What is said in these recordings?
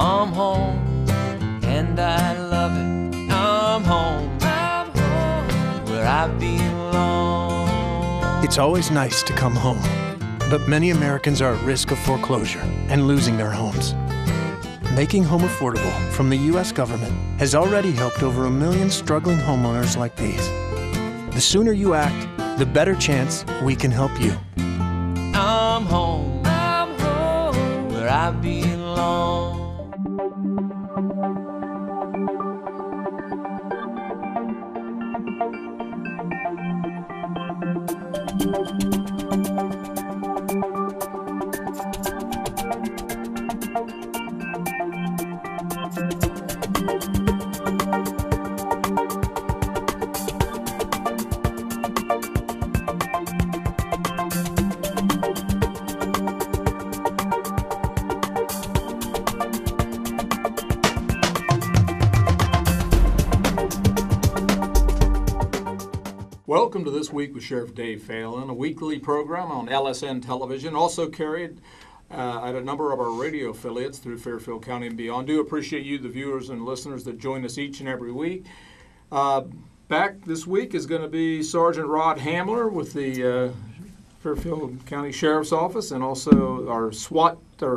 I'm home, and I love it. I'm home, where I belong. It's always nice to come home, but many Americans are at risk of foreclosure and losing their homes. Making home affordable from the U.S. government has already helped over 1 million struggling homeowners like these. The sooner you act, the better chance we can help you. I'm home, where I belong. Welcome to This Week with Sheriff Dave Phelan, a weekly program on LSN television, also carried at a number of our radio affiliates through Fairfield County and beyond. Do appreciate you, the viewers and listeners that join us each and every week. Back this week is going to be Sgt Rod Hamler with the Fairfield County Sheriff's Office, and also our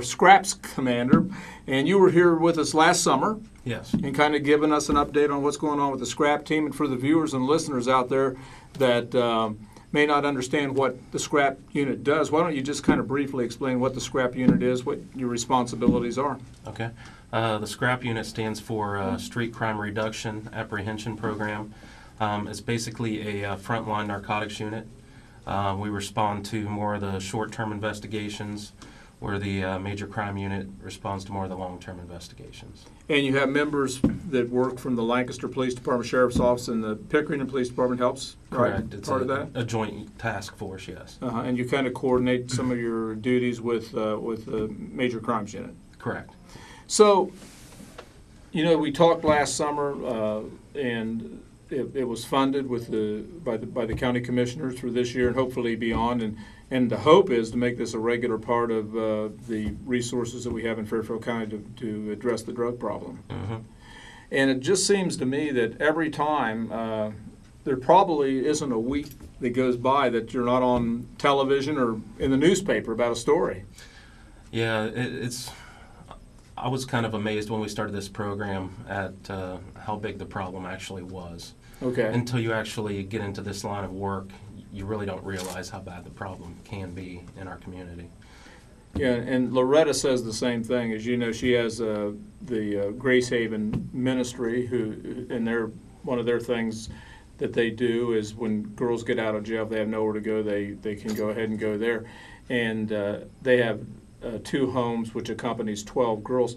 Scraps commander. And you were here with us last summer. Yes. And kind of giving us an update on what's going on with the scrap team. And for the viewers and listeners out there that may not understand what the scrap unit does, why don't you just kind of briefly explain what the scrap unit is, what your responsibilities are? Okay. The scrap unit stands for Street Crime Reduction Apprehension Program. It's basically a frontline narcotics unit. We respond to more of the short-term investigations, where the major crime unit responds to more of the long-term investigations. And you have members that work from the Lancaster Police Department Sheriff's Office, and the Pickering Police Department helps? Correct. Right? It's part of that? A joint task force, yes. And you kind of coordinate some of your duties with the major crimes unit? Correct. So, you know, we talked last summer, and it was funded by the county commissioners for this year and hopefully beyond. And the hope is to make this a regular part of the resources that we have in Fairfield County to address the drug problem. Mm-hmm. And it just seems to me that every time there probably isn't a week that goes by that you're not on television or in the newspaper about a story. Yeah, I was kind of amazed when we started this program at how big the problem actually was. Okay. Until you actually get into this line of work, you really don't realize how bad the problem can be in our community. Yeah, and Loretta says the same thing. As you know, she has the Grace Haven Ministry, and one of their things that they do is when girls get out of jail, if they have nowhere to go, they can go ahead and go there. And they have 2 homes, which accompanies 12 girls.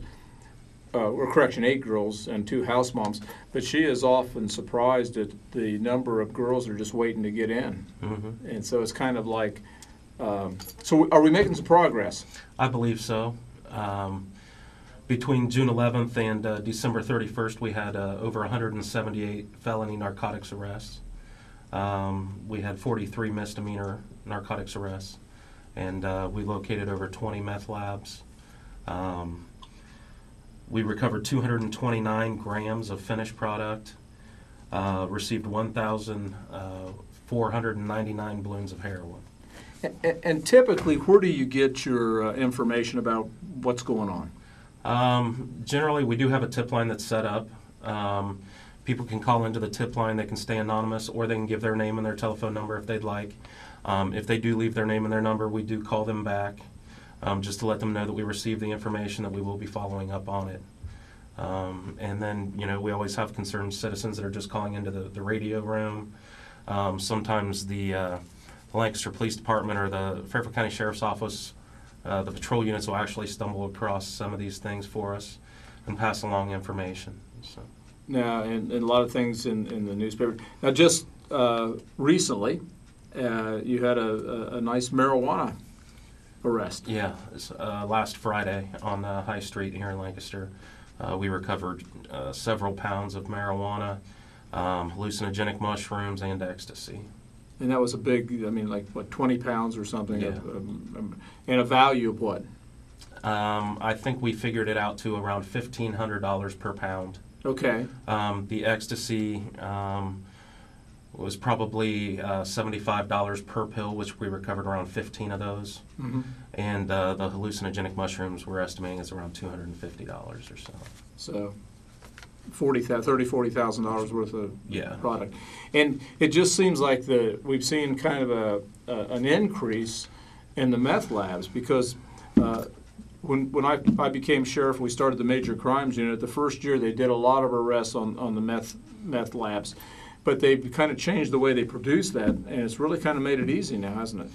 8 girls and 2 house moms, but she is often surprised at the number of girls that are just waiting to get in. Mm-hmm. And so it's kind of like, so are we making some progress? I believe so. Between June 11th and December 31st, we had over 178 felony narcotics arrests. We had 43 misdemeanor narcotics arrests, and we located over 20 meth labs. We recovered 229 grams of finished product, received 1,499 balloons of heroin. And typically, where do you get your information about what's going on? Generally, we do have a tip line that's set up. People can call into the tip line. They can stay anonymous, or they can give their name and their telephone number if they'd like. If they do leave their name and their number, we do call them back. Just to let them know that we received the information, that we will be following up on it. And then, you know, we always have concerned citizens that are just calling into the radio room. Sometimes the Lancaster Police Department or the Fairfield County Sheriff's Office, the patrol units will actually stumble across some of these things for us and pass along information. So. Now, and a lot of things in the newspaper. Now, just recently, you had a nice marijuana arrest. Yeah, last Friday on High Street here in Lancaster, we recovered several pounds of marijuana, hallucinogenic mushrooms, and ecstasy. And that was a big, I mean, like, what, 20 pounds or something? Yeah. And a value of what? I think we figured it out to around $1,500 per pound. Okay. The ecstasy was probably $75 per pill, which we recovered around 15 of those. Mm-hmm. And the hallucinogenic mushrooms we're estimating is around $250 or so. So $40,000 worth of Yeah. product. And it just seems like we've seen kind of an increase in the meth labs because when I became sheriff, we started the major crimes unit. The first year they did a lot of arrests on the meth labs. But they've kind of changed the way they produce that, and it's really kind of made it easy now, hasn't it?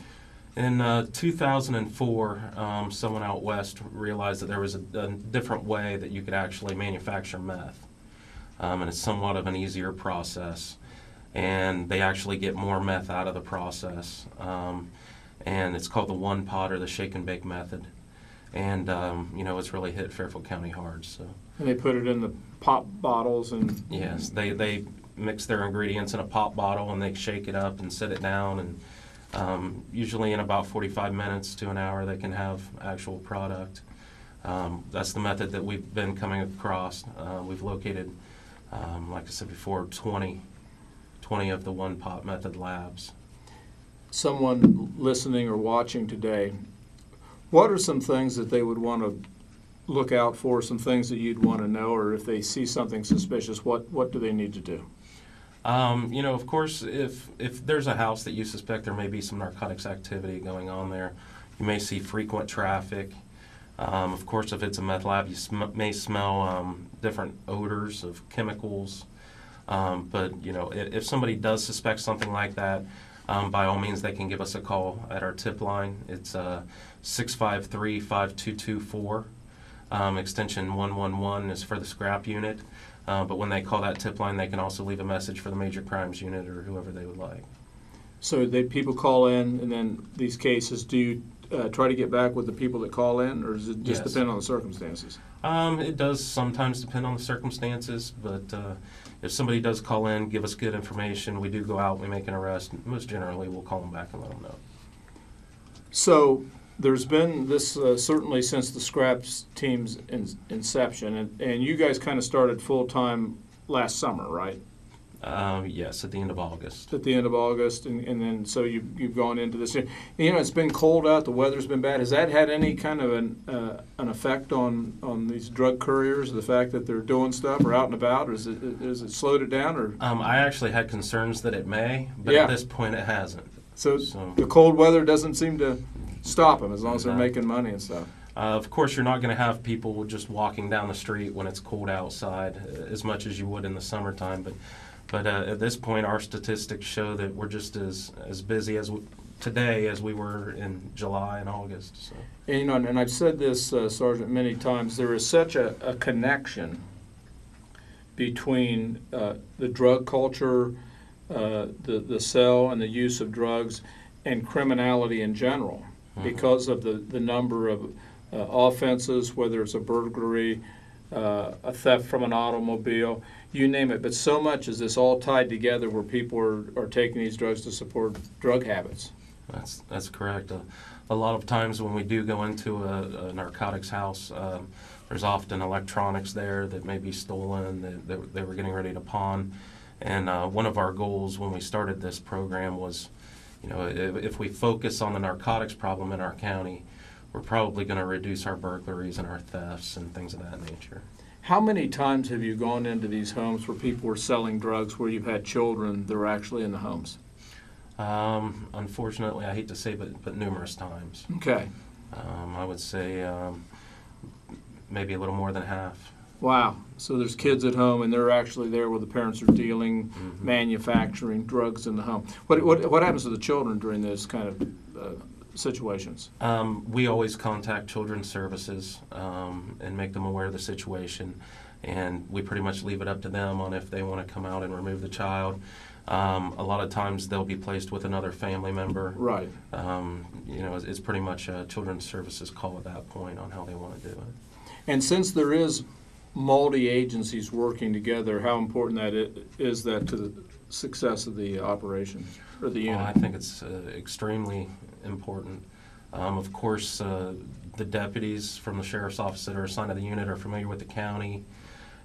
In 2004, someone out west realized that there was a different way that you could actually manufacture meth. And it's somewhat of an easier process. And they actually get more meth out of the process. And it's called the one pot or the shake and bake method. And, it's really hit Fairfield County hard. So. And they put it in the pop bottles and... Yes, they mix their ingredients in a pop bottle and they shake it up and set it down. And usually in about 45 minutes to an hour they can have actual product. That's the method that we've been coming across. We've located, like I said before, 20 of the one pot method labs. Someone listening or watching today, what are some things that they would want to look out for, some things that you'd want to know, or if they see something suspicious, what do they need to do? Of course, if there's a house that you suspect there may be some narcotics activity going on there, you may see frequent traffic. Of course, if it's a meth lab, you may smell different odors of chemicals. But if somebody does suspect something like that, by all means, they can give us a call at our tip line. It's 653-5224. Extension 111 is for the scrap unit. But when they call that tip line, they can also leave a message for the major crimes unit or whoever they would like. So people call in, and then these cases, do you try to get back with the people that call in, or does it just Yes. depend on the circumstances? It does sometimes depend on the circumstances, but if somebody does call in, give us good information, we do go out, we make an arrest. Most generally, we'll call them back and let them know. So there's been this certainly since the scraps team's inception, and you guys kind of started full-time last summer, right? Yes, at the end of August. At the end of August, and then so you've gone into this. It's been cold out, the weather's been bad. Has that had any kind of an effect on these drug couriers, the fact that they're doing stuff or out and about, or has it slowed it down? Or I actually had concerns that it may, but Yeah. at this point it hasn't. So the cold weather doesn't seem to stop them as long as they're No. making money and stuff. Of course, you're not going to have people just walking down the street when it's cold outside as much as you would in the summertime, but at this point, our statistics show that we're just as busy today as we were in July and August. So. And I've said this, Sergeant, many times. There is such a connection between the drug culture, the sale and the use of drugs, and criminality in general, because of the number of offenses, whether it's a burglary, a theft from an automobile, you name it. But so much is this all tied together where people are taking these drugs to support drug habits. That's correct. A lot of times when we do go into a narcotics house, there's often electronics there that may be stolen, that they were getting ready to pawn. And one of our goals when we started this program was, if we focus on the narcotics problem in our county, we're probably going to reduce our burglaries and our thefts and things of that nature. How many times have you gone into these homes where people were selling drugs, where you've had children that were actually in the homes? Unfortunately, I hate to say, but numerous times. Okay. I would say maybe a little more than half. Wow. So there's kids at home, and they're actually there where the parents are dealing, manufacturing drugs in the home. What happens to the children during those kind of situations? We always contact Children's Services and make them aware of the situation, and we pretty much leave it up to them on if they want to come out and remove the child. A lot of times they'll be placed with another family member. Right. It's pretty much Children's Services call at that point on how they want to do it. And since there is multi-agencies working together, how important is that to the success of the operation or the unit? I think it's extremely important. Of course, the deputies from the sheriff's office that are assigned to the unit are familiar with the county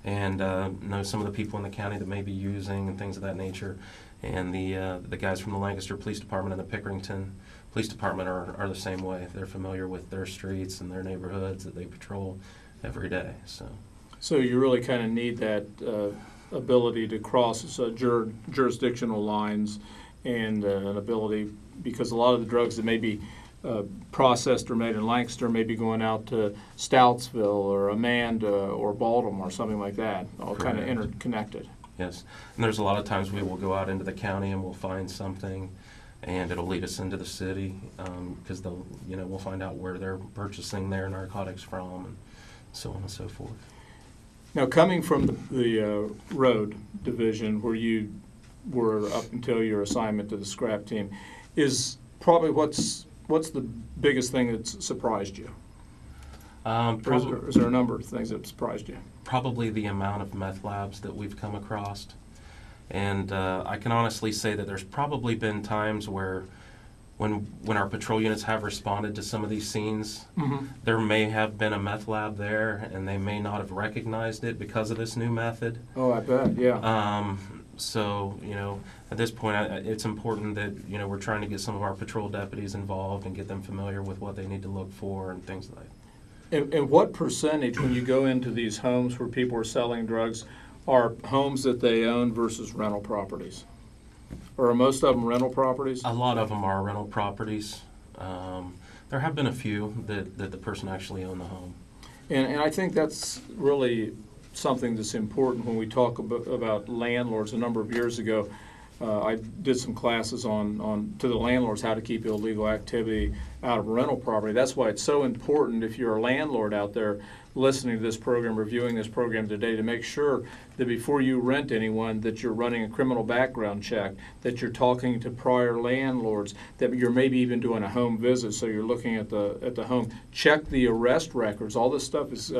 and know some of the people in the county that may be using and things of that nature. And the guys from the Lancaster Police Department and the Pickerington Police Department are the same way. They're familiar with their streets and their neighborhoods that they patrol every day. So you really kind of need that ability to cross jurisdictional lines and an ability, because a lot of the drugs that may be processed or made in Lancaster may be going out to Stoutsville or Amanda or Baltimore or something like that, all kind of interconnected. Yes, and there's a lot of times we will go out into the county and we'll find something, and it'll lead us into the city because we'll find out where they're purchasing their narcotics from, and so on and so forth. Now, coming from the road division, where you were up until your assignment to the scrap team, is probably what's the biggest thing that's surprised you? Or is there a number of things that surprised you? Probably the amount of meth labs that we've come across. And I can honestly say that there's probably been times where when our patrol units have responded to some of these scenes, there may have been a meth lab there, and they may not have recognized it because of this new method. Oh, I bet, yeah. So, at this point, it's important that, we're trying to get some of our patrol deputies involved and get them familiar with what they need to look for and things like that. And what percentage, when you go into these homes where people are selling drugs, are homes that they own versus rental properties? Or are most of them rental properties? A lot of them are rental properties. There have been a few that the person actually owned the home. And I think that's really something that's important when we talk about landlords. A number of years ago, I did some classes to the landlords how to keep illegal activity out of rental property. That's why it's so important, if you're a landlord out there listening to this program, reviewing this program today, to make sure that before you rent anyone, that you're running a criminal background check, that you're talking to prior landlords, that you're maybe even doing a home visit, so you're looking at the home. Check the arrest records. All this stuff is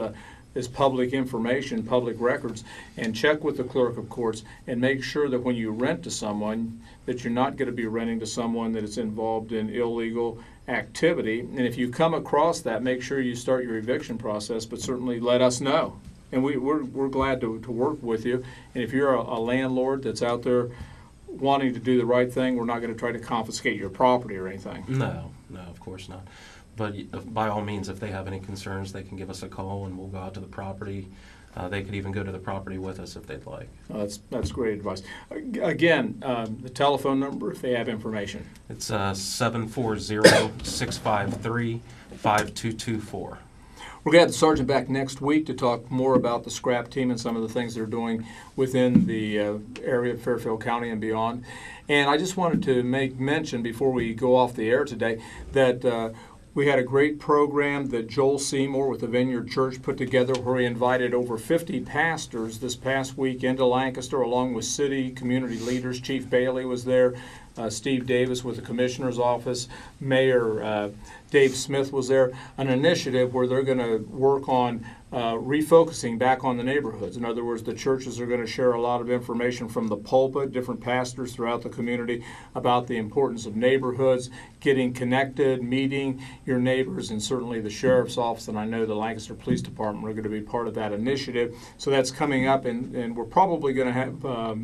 public information, public records, and check with the clerk of courts and make sure that when you rent to someone, that you're not going to be renting to someone that is involved in illegal activity. And if you come across that, make sure you start your eviction process, but certainly let us know. And we're glad to work with you. And if you're a landlord that's out there wanting to do the right thing, we're not going to try to confiscate your property or anything. No, of course not. But by all means, if they have any concerns, they can give us a call and we'll go out to the property. They could even go to the property with us if they'd like. Oh, that's great advice. Again, the telephone number if they have information. It's 740-653-5224. We're going to have the sergeant back next week to talk more about the scrap team and some of the things they're doing within the area of Fairfield County and beyond. And I just wanted to make mention before we go off the air today that we had a great program that Joel Seymour with the Vineyard Church put together, where he invited over 50 pastors this past week into Lancaster, along with city community leaders. Chief Bailey was there, Steve Davis with the Commissioner's Office, Mayor Dave Smith was there. An initiative where they're going to work on refocusing back on the neighborhoods. In other words, the churches are going to share a lot of information from the pulpit, different pastors throughout the community, about the importance of neighborhoods, getting connected, meeting your neighbors, and certainly the Sheriff's Office, and I know the Lancaster Police Department are going to be part of that initiative. So that's coming up, and we're probably going to have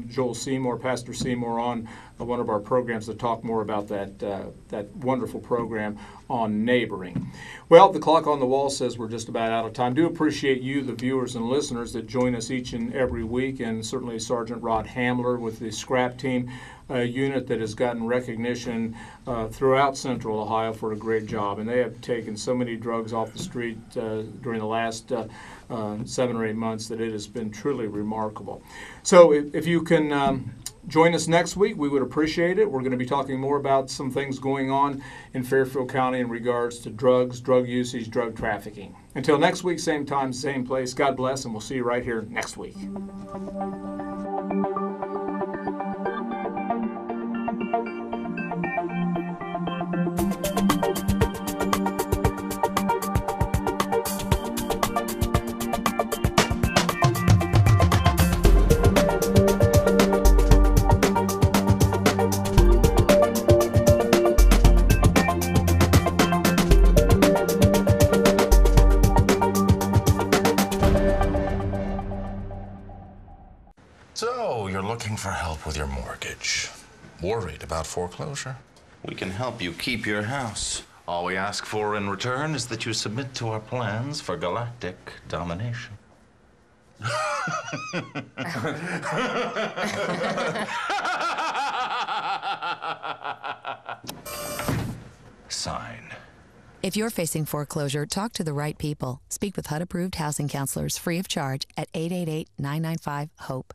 Joel Seymour, Pastor Seymour, on one of our programs to talk more about that wonderful program on neighboring. Well, the clock on the wall says we're just about out of time. Do appreciate you, the viewers and listeners, that join us each and every week, and certainly Sgt Rod Hamler with the scrap team unit that has gotten recognition throughout Central Ohio for a great job. And they have taken so many drugs off the street during the last 7 or 8 months that it has been truly remarkable. So if you can join us next week, we would appreciate it. We're going to be talking more about some things going on in Fairfield County in regards to drugs, drug usage, drug trafficking. Until next week, same time, same place, God bless, and we'll see you right here next week. So, you're looking for help with your mortgage. Worried about foreclosure? We can help you keep your house. All we ask for in return is that you submit to our plans for galactic domination. Sign. If you're facing foreclosure, talk to the right people. Speak with HUD-approved housing counselors free of charge at 888-995-HOPE.